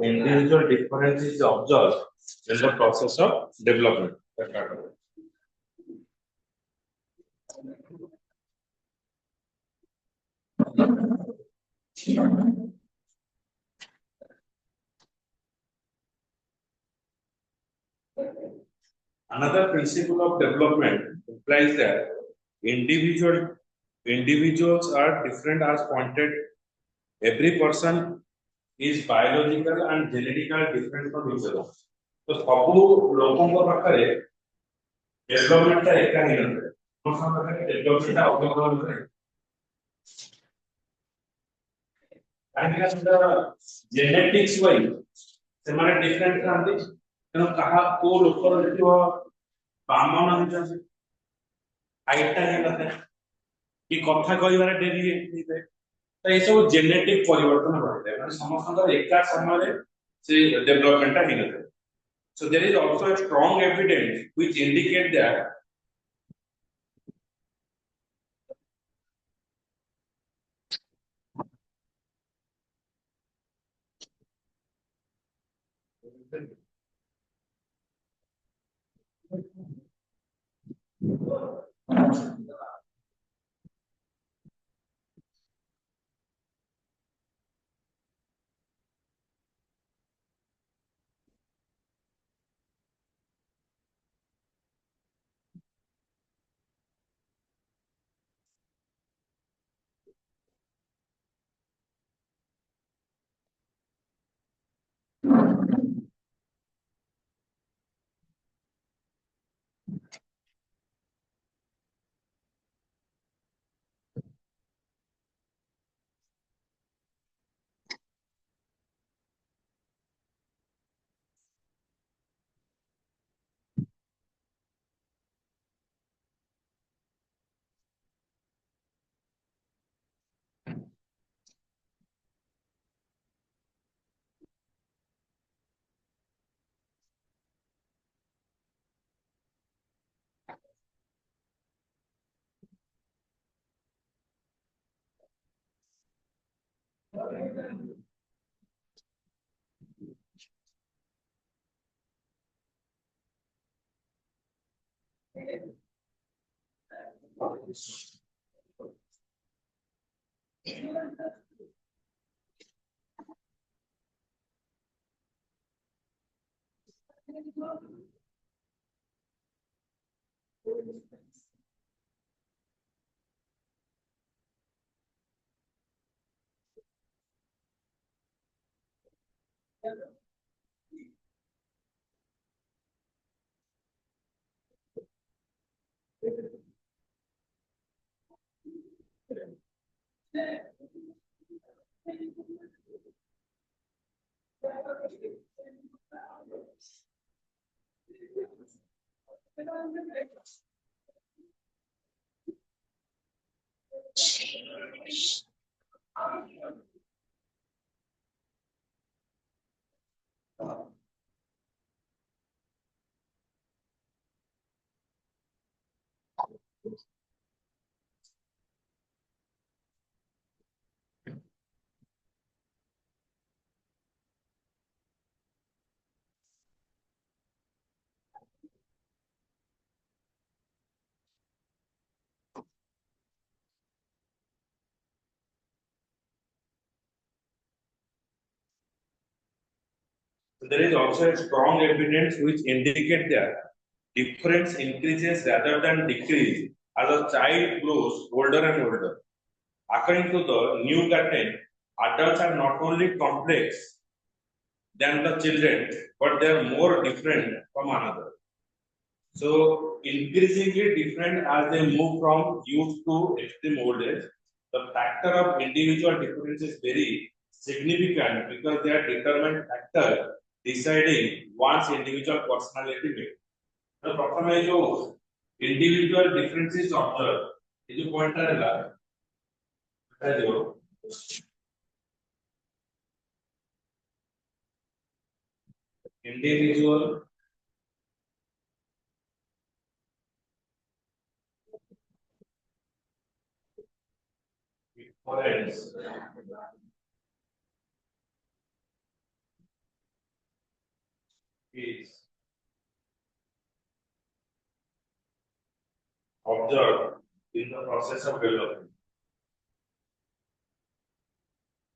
Individual difference is observed in the process of development. Another principle of development implies that individuals are different as pointed. Every person is biological and genetically different from each other. तो सबू लोगों को पाखरे development टा एका ही नथे समस्त पाखरे development टा अलग अलग है काहेकि ना जेनेटिक्स वाइज से माने डिफरेंट थांती तेणु कहा को लोकर देखिबो बामा मान जासे हाइट टा ही नथे कि कथा कहबारे डेरी हेते तो ये सब जेनेटिक परिवर्तन होते हैं समस्त एका समय से डेवलपमेंट टा ही नथे. So there is also a strong evidence which indicate that There is also a strong evidence which indicate that difference increases rather than decrease as a child grows older and older. According to the new guideline, adults are not only complex than the children, but they are more different from another. So increasingly different as they move from youth to extreme old age. The factor of individual difference is very significant because they are determined factor deciding one's individual personality made. The problem is जो individual differences observed. ये जो pointer है जो individual difference is observed in the process of development.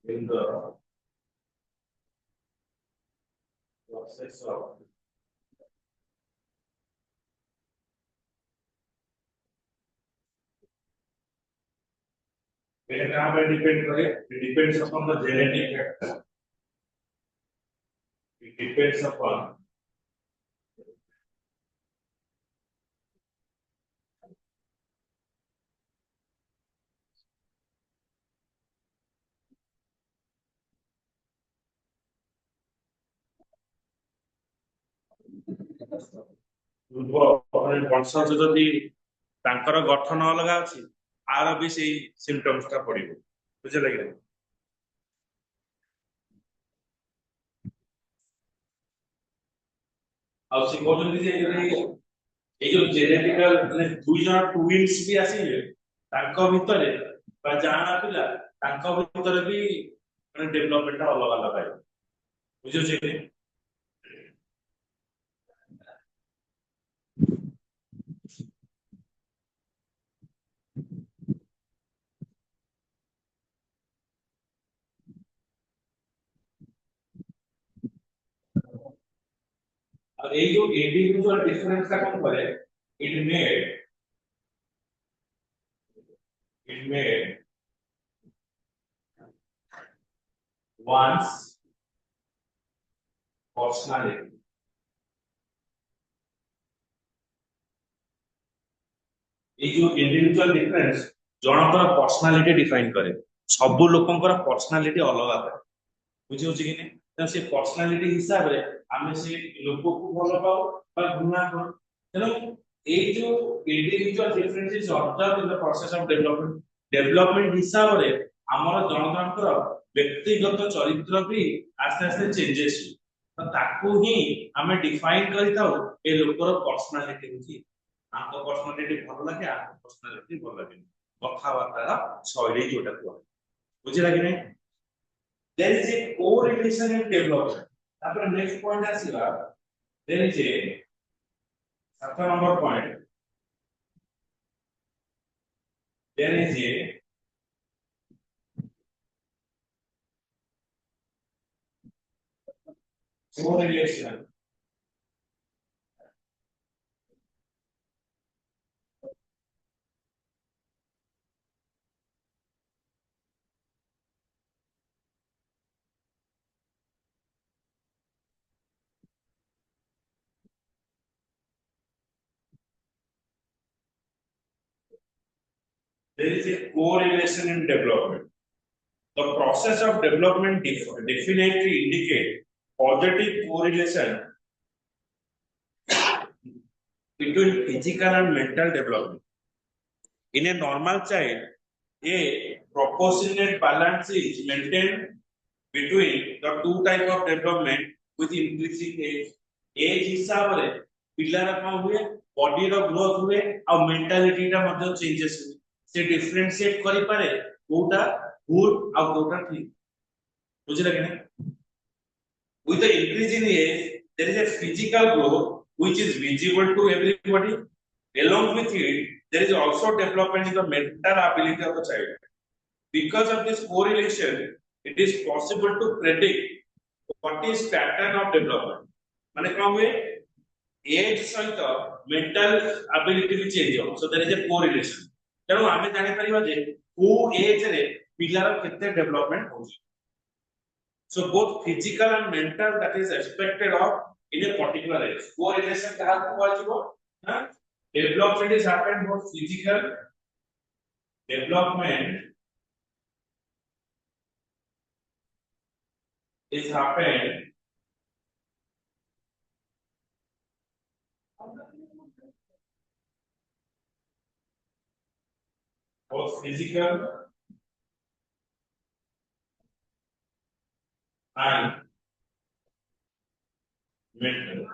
In the process of it depends upon the genetic factor. It depends upon ବଂଶଜ ଯଦି ତାଙ୍କର ଗଠନ ଅଲଗା ଅଛି ଆର ବି ସେଇ ସିମ୍ପଟମ୍ସ ଟା ପଡିବ ବୁଝିଲା କି ଆଉ ସେ କହୁଛନ୍ତି ଯେ ଏଇ ଯୋଉ ଜେନେଟିକାଲ ମାନେ ଦୁଇ ଜଣ ଟୁଇନ୍ସ ବି ଆସିଲେ ତାଙ୍କ ଭିତରେ ବା ଜାଣା ପିଲା ତାଙ୍କ ଭିତରେ ବି ମାନେ ଡେଭଲପମେଣ୍ଟ ଅଲଗା ଅଲଗା ରହିବ ବୁଝୁଛି और ये जो इंडिविजुअल डिफरेंस का कौन करे इट मेड one's personality ये जो इंडिविजुअल डिफरेंस जनकर पर्सनालिटी डिफाइन करे सब लोकंकर पर्सनालिटी अलग था बुझी होची कि नहीं से पर्सनालिटी हिसाब रे आमे से लोक को भलो पाओ बा घृणा करो तेनो ए जो individual differences observe in the process of development हिसाब रे हमर जनजनकर व्यक्तिगत चरित्र भी आस्ते आस्ते चेंजेस तो ताकू ही आमे डिफाइन करिताओ ए लोकर पर्सनालिटी होची आको पर्सनालिटी भलो लागे आको पर्सनालिटी भलो लागे कथा बार्ता शैली जोटा को बुझी लागे नहीं there is a correlation in development. After next point ଆସିଲା, there is a 7 number point, there is a correlation there is a correlation in development. The process of development definitely indicate positive correlation between physical and mental development. In a normal child, a proportionate balance is maintained between the two type of development with increasing age. Age हिसाब रे पिलार कौन हुए, body रो growth हुए और mentality टा मतलब changes हुए. से डिफरेंशिएट करि पारे कोटा गुड और कोटा ठीक. बुझिला कि नहीं? With the increase in age, there is a physical growth which is visible to everybody. Along with it, there is also development in the mental ability of the child. Because of this correlation, it is possible to predict what is pattern of development. माने कौन हुए? Age सहित mental ability भी change हो. So there is a correlation. तेणु आमे जानि परिबा जे को एज रे पिलार केते डेवलपमेंट होउची. So both physical and mental that is expected of in a particular age. Correlation कहाँ को हाँ? Development is happened both physical development is happened both physical and mental.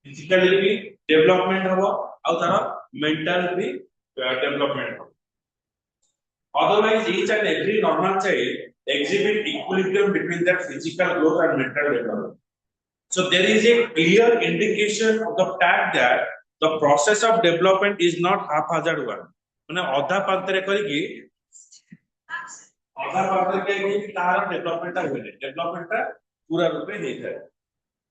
Physically भी development हो और तारा mental भी development हो. Otherwise, each and every normal child exhibit equilibrium between their physical growth and mental development. So there is a clear indication of the fact that the process of development is not haphazard one. माने अधा पांतरे करी अधा पांतरे के तार development हुए development पूरा रूपे नहीं था.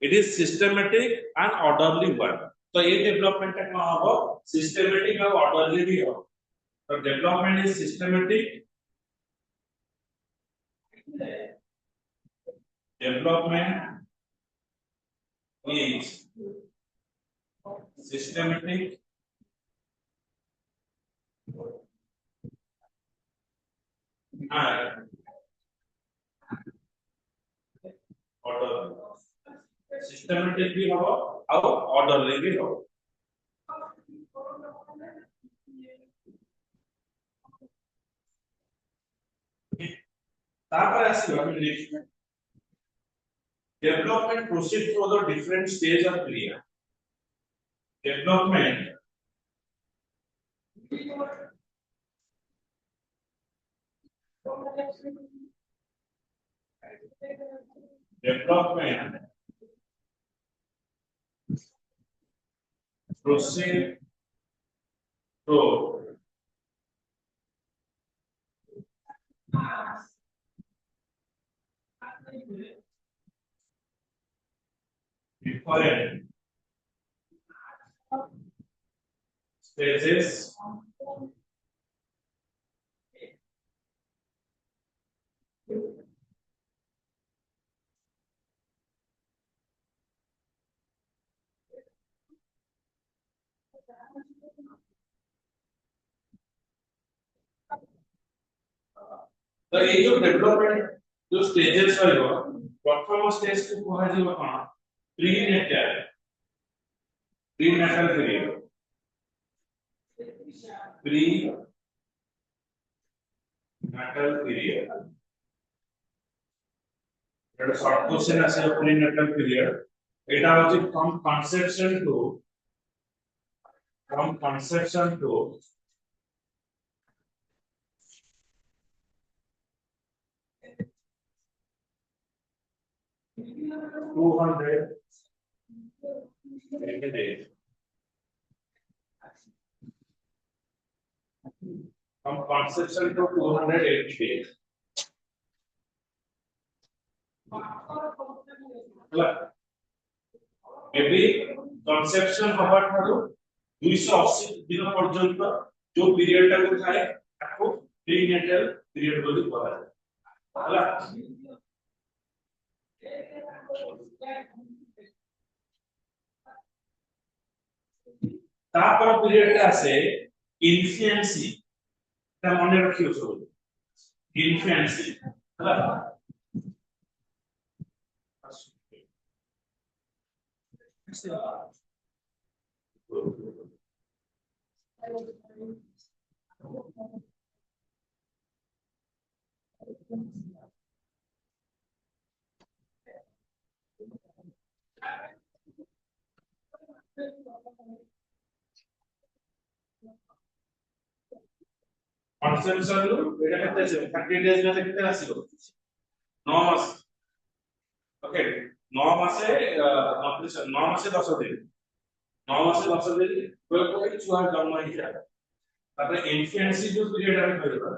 It is systematic and orderly one. तो ये डेवलपमेंट का कहाँ हो? Systematic और orderly भी हो. So development is systematic. Development is systematic and orderly. Systematic भी हो और orderly भी हो. तापर आसिबा next development proceeds through the different stage of kriya. Development proceed through different stages तो ये जो डेवलपमेंट जो स्टेजेस रहयो प्रथम स्टेज को कहा जीव कोन प्रीनेटल पीरियड प्रीनेटल पीरियड एटा शॉर्ट क्वेश्चन आसे प्रीनेटल पीरियड एटा होची from conception to 200 days. From conception to 280 days. Maybe conception हवा ठारू 280 दिन पर्यंत जो पीरियड टाको थाए ताको प्रीनेटल पीरियड बोली कहा जाय हला तापर पीरियड आसे इन्फेंसी ता मने रखियो सब इन्फेंसी हला conception ରୁ এটা কেতে আছে 30 days में केते आसीबो 9 मास ओके 9 मासे 9 मासे 10 दिन 9 मासे 10 दिन कोई कोई छुआ जन्म ही जाए तापर इन्फेंसी जो पीरियड আমি কইবা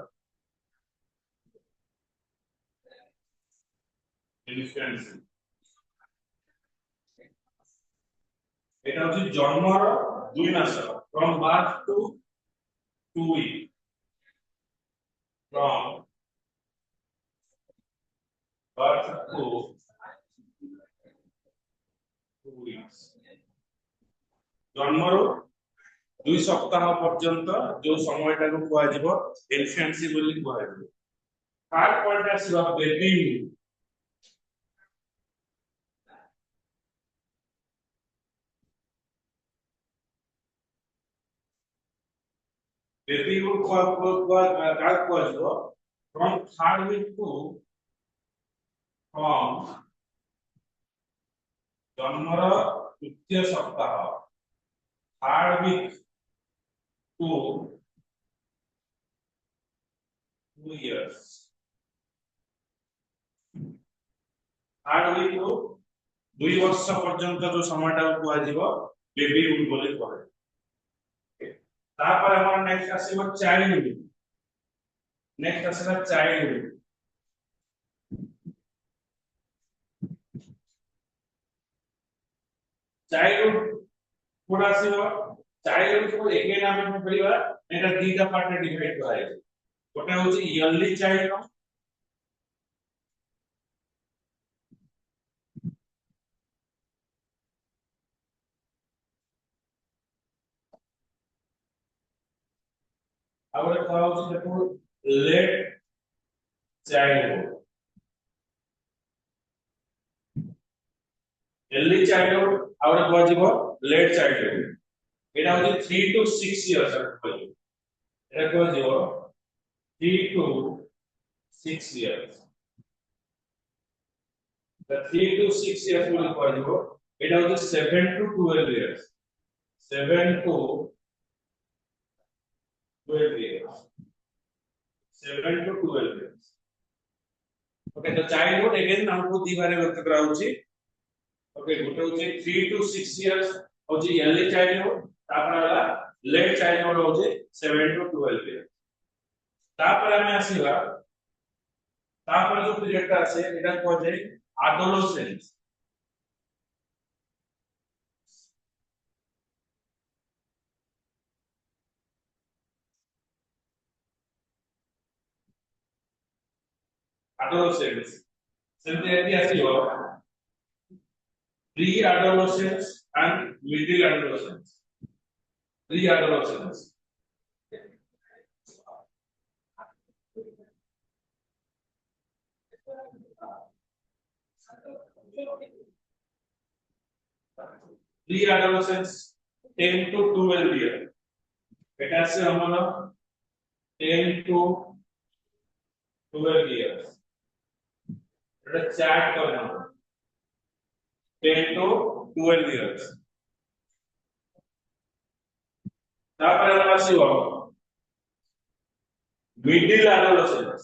ইনফ্লুয়েন্সি এটা হচ্ছে জন্মর 2 মাস from birth to 2 week from birth to 2 weeks জন্মর 2 সপ্তাহ পর্যন্ত যে সময়টাকে কোয়া যাব ইনফ্যান্সি বলি কোয়া যাব থার্ড পয়েন্ট আসিবা বেবি बेबी को काट को जो from third week to from जन्मर तृतीय सप्ताह third week to 2 years third week to 2 वर्ष पर्यंत जो সময়টা কোয়া যাব বেবি উড বলে কয় तापर हमारा नेक्स्ट आसीबो चाइल्डहुड नेक्स्ट आसीबो चाइल्डहुड चाइल्डहुड कोडा आसीबो चाइल्डहुड को एके नाम में पढ़िबा एटा दीटा पार्ट में डिवाइड करा जाय ओटा होची इयरली चाइल्ड आउर कहा होची देखो लेट चाइल्डहुड early childhood आउर कहा जीवो लेट चाइल्डहुड एटा होची 3 to 6 years एटा कहा जीवो 3 to 6 years the 3 to 6 years बोली कहा जीवो एटा होची 7 to 12 years 7 to 12 years 7 to 12 years okay तो चाइल्डहुड अगेन हमको दी बारे व्यक्त करा होची ओके गोटे होची 3 to 6 years होची अर्ली चाइल्डहुड तापर वाला लेट चाइल्डहुड होची 7 to 12 years तापर हमें आसीबा तापर जो पीरियड का আছে এটা কয় যায় adolescence adolescence सेमते एती आसीबो pre-adolescence and middle adolescence pre-adolescence pre-adolescence 10 to 12 years এটা আছে আমরা 10 to 12 years এটা চার্ট করে আমরা 10 to 12 years তারপরে আমরা আসিব middle adolescence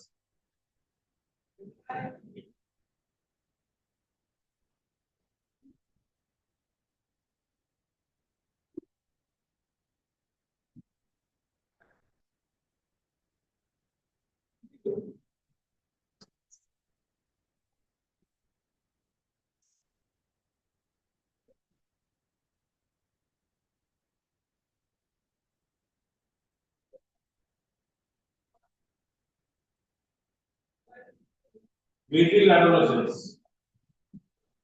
middle adolescence.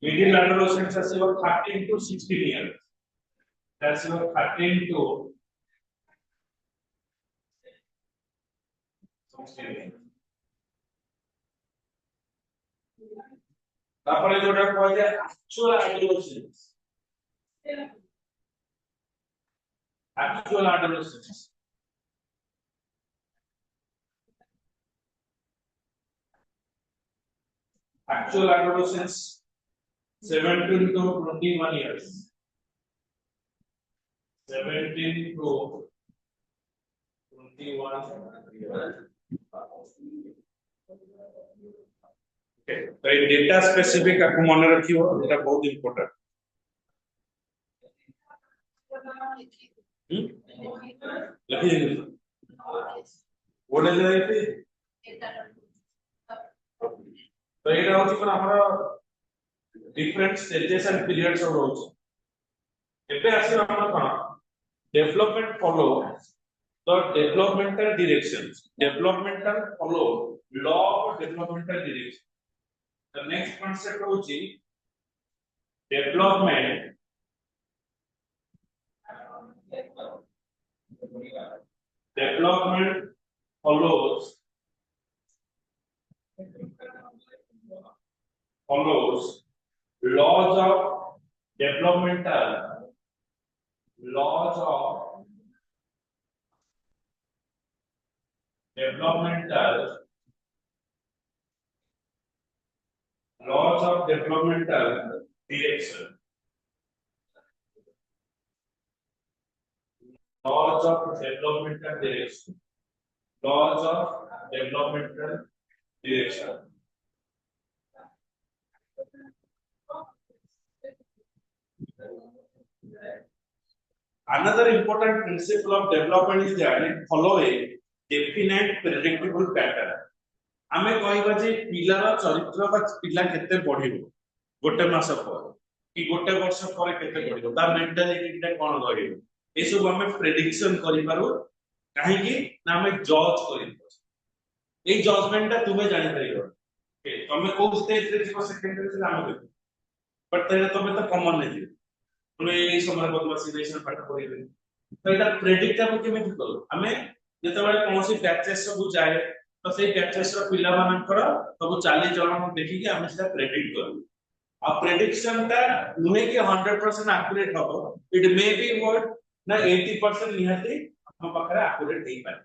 Middle adolescence is your 13 to 16 years. That's your 13 to 16 years. তারপরে যেটা কয় যে actual adolescence. Actual adolescence. Actual adolescence 17 to 21 years. 17 to 21 years. Okay. तो ये डेटा स्पेसिफिक आपको मन रखियो এটা बहुत इंपोर्टेंट लखी देंगे ওটা যাইতে तो এটা হচ্ছে কোন আমরা different stages and periods of রোজ ଏବେ ଆସିବ ଆମର কোন development follow the developmental directions developmental follow law of developmental direction the next concept होची development follows laws of developmental laws of developmental direction laws of developmental direction laws of developmental direction another important principle of development is that it follow a definite predictable pattern आमे कहबा जे पिलार चरित्र बा पिला केते पढिबो गोटे मास पर कि गोटे वर्ष पर केते पढिबो ता मेंटालिटी टा कोन रहइबो ए सब हमें प्रेडिक्शन करि पारो काहे कि ना हमें जज करि ए जजमेंट ता तुमे जानि परिबो के तमे को स्टेज रे जिवो सेकेंडरी से आमे बट तेरे तमे तो कॉमन नै दियो तुमे ए समय बदमाशी नेशन पाठ करिबे तो एटा प्रेडिक्टेबल केमे करो हमें जेते बेले कोनोसी बैचेस सब जाय तो से बैचेस रो पिला मानकर सब चाली चलन देखि कि हमें सेटा प्रेडिक्ट करू आ प्रेडिक्शन ता नुहे कि 100% एक्यूरेट हो इट मे बी व्हाट ना 80% निहाती हम पाखरे एक्यूरेट नै पाए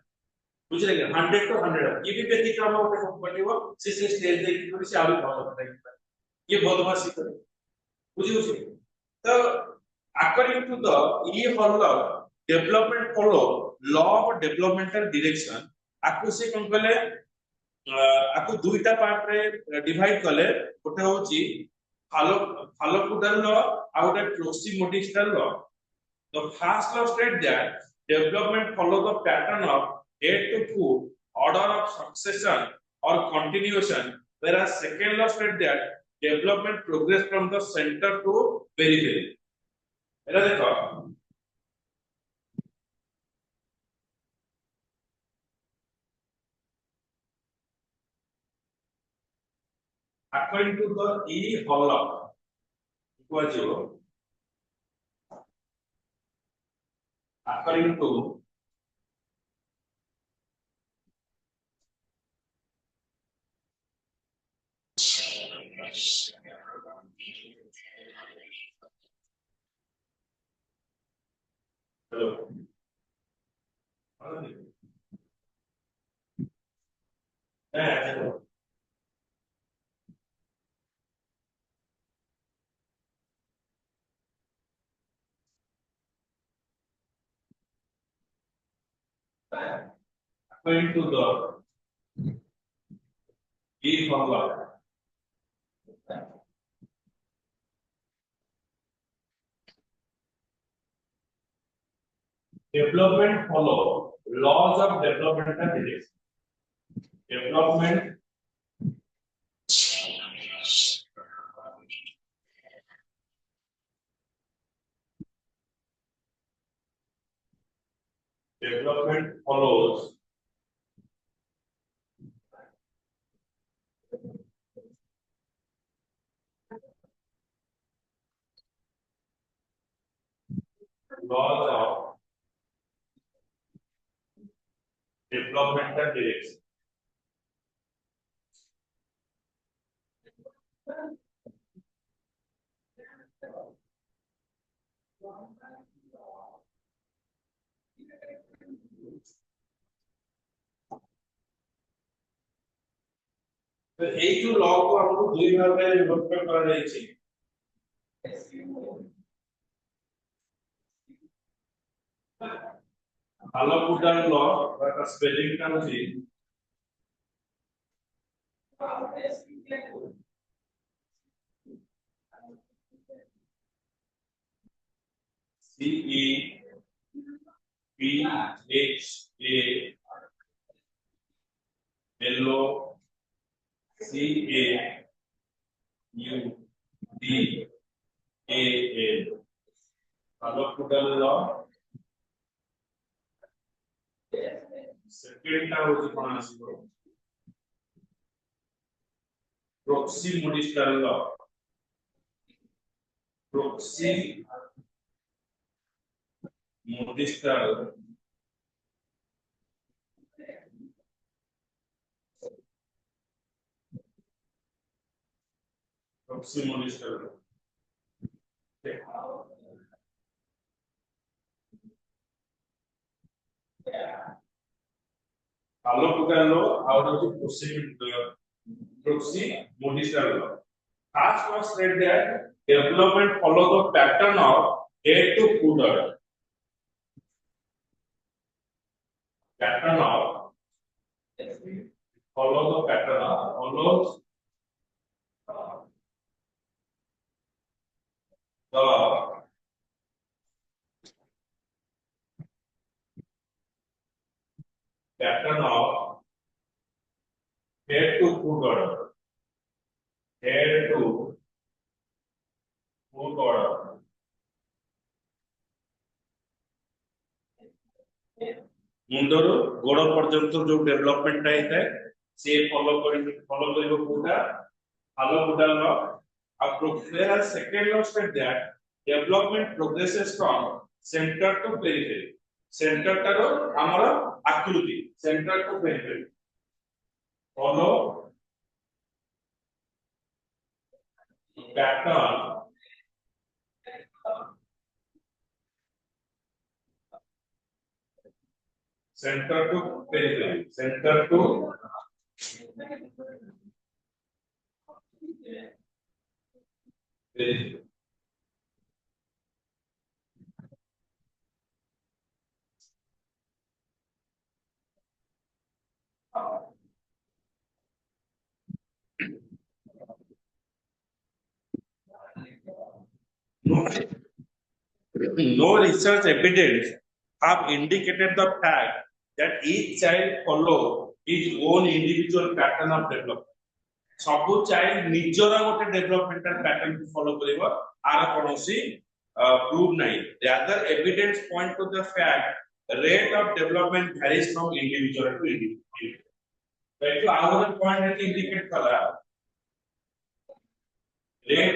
बुझले कि 100 to 100 ये भी व्यतिक्रम होते पटिवो से स्टेज देखि कि से आबि भाव बताइ ये बदमाशी करे बुझि तो according to the e follow development follow law of developmental direction आकु से कोन कहले आकु दुईटा पार्ट रे डिवाइड करले गोटे होची फालोकुडल लॉ आ गोटे क्लोसिमोडिस्टल law the first law state that development follow the pattern of head to foot order of succession or continuation whereas second law state that development progress from the center to periphery era देखो according to the e law equals to according to hello hello according to the e formula development follow laws of developmental direction development follows pointer direction. तो एक जो law को हमको दुई भाग में विभक्त करा जाय छै हालोपुडाल लॉ का स्पेलिंग का होची C E P H A L O C A U D A L हालोपुडाल लॉ सेकंड टा होची कोन आसीबो proximodistal law proximodistal proximodistal हालोपुडाल law out of the proxy monistal law. First was said that development follow the pattern of head to foot order. Pattern of follow the pattern of follows the pattern of head to foot order. Head to foot order. मुंडरो गोड़ पर्यंत जो development है से follow करिवो कोटा हालोपुडाल law अब progress second law state that development progresses from centre to periphery centre टारो हमर आकृति centre to periphery follow pattern center to periphery center to periphery no research evidence have indicated the fact that each child follow his own individual pattern of development. सबु child निजरा गोटे developmental pattern को follow करिवो are कोनोसी prove नहीं. The other evidence point to the fact rate of development varies from individual to individual. तो एक और point है कि indicate करा rate